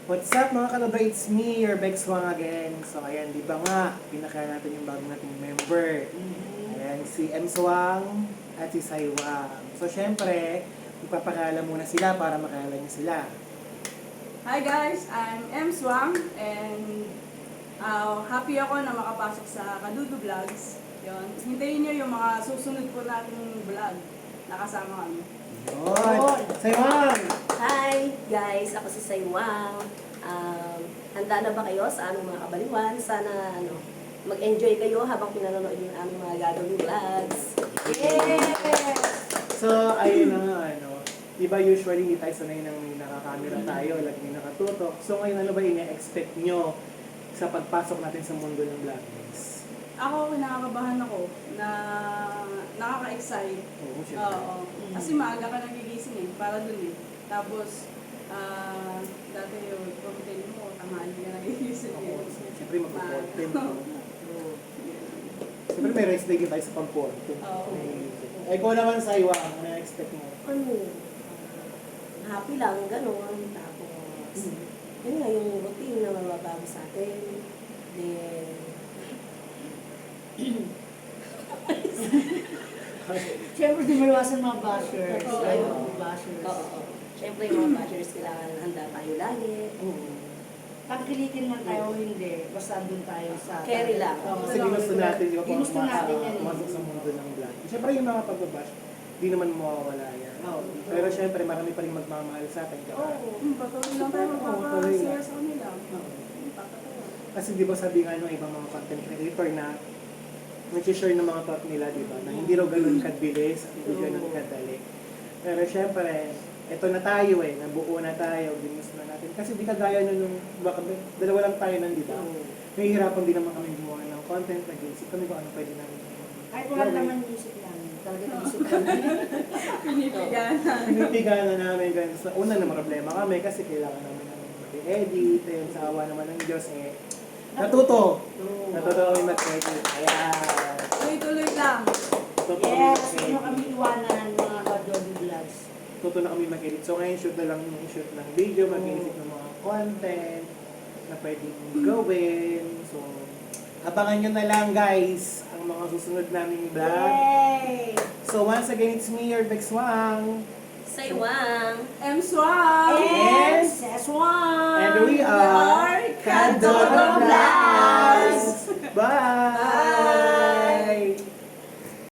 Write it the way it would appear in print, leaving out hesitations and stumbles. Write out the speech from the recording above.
What's up mga kanoba? It's me, your Bex Wang again. So ayan, di ba nga, pinakaya natin yung bago nating member. Ayan, si M. Swang at si Sai Wang. So syempre, magpapakala muna sila para makilala niyo sila. Hi guys, I'm M. Swang and happy ako na makapasok sa Kadudu Vlogs. Yun. Hintayin nyo yung mga susunod po nating vlog. Nakasama kami. Yun! Sai Wang! Hi guys, ako si Saywang. Handa na ba kayo sa aming mga kabaliwan? Sana mag-enjoy kayo habang pinanonood yung aming mga gagawing vlogs. Yes! So ayun na nga, di ba usually hindi tayo sanay nang may nakakamera tayo, lagi may nakatutok. So ngayon ano ba ina-expect nyo sa pagpasok natin sa mundo ng vloggers? Ako, nakakabahan ako na nakaka-excite. Oo, syempre. Oo. Kasi maaga ka nagigising para dun Tapos, dati yung content mo, tanghali ka nagigising Siyempre mag-content. Siyempre may rest day tayo sa pag-content. Oo. Ikaw naman sa iwa, ano na-expect mo? Happy lang, gano'n. Tapos, yun nga yung routine na mababago sa atin. Then, Siyempre, di maiwasan mga bashers. Oo. Ayaw mga bashers. oo. Siyempre, yung mga bashers, kailangan handa tayo lagi. Tangkilikin man tayo o hindi, basta andun tayo sa... Carry lang. Oo, Kasi ginusto natin, di ba, Ginusto natin yan. pumasok sa mundo ng vlog. Siyempre yung mga pagbabash, di naman mawawala yan. Oo. Pero siyempre marami pa rin magmamahal sa atin. Kaya, Patuloy lang tayo magpapasaya sa kanila. Papatawa. kasi di ba sabi nga nung ibang mga content creator na nag-share ng mga thought nila, di ba, na hindi raw ganun kadbilis at hindi ganun kadali. Pero syempre, eto na tayo nabuo na tayo, ginusto na natin. Kasi di kagaya nung baka dalawa lang tayo nandito. Nahihirapan din naman kami gumawa ng content, nag-iisip kami kung ano pwede namin. Kahit wala naman yung isip namin, talaga nag-isip namin. Pinipiganan. Pinipigan na namin ganun. So, una na problema kami kasi kailangan namin ng mag-edit, yung sa awa naman ng Diyos natuto kami mag-edit. Ayan. Tuloy-tuloy lang. Natuto Yes, kami ano mag-edit. kami iwanan mga Kadodo Vlogs. Natuto na kami mag-edit. So ngayon shoot na lang yung shoot ng video, mag-edit ng mga content na pwedeng gawin. So, abangan nyo na lang guys ang mga susunod naming vlog. Yay! So once again, it's me, your Bex Wang. Saywang! M. Swang! And- Seswan! And we are Kadodo Kadodo Vlogs! Bye!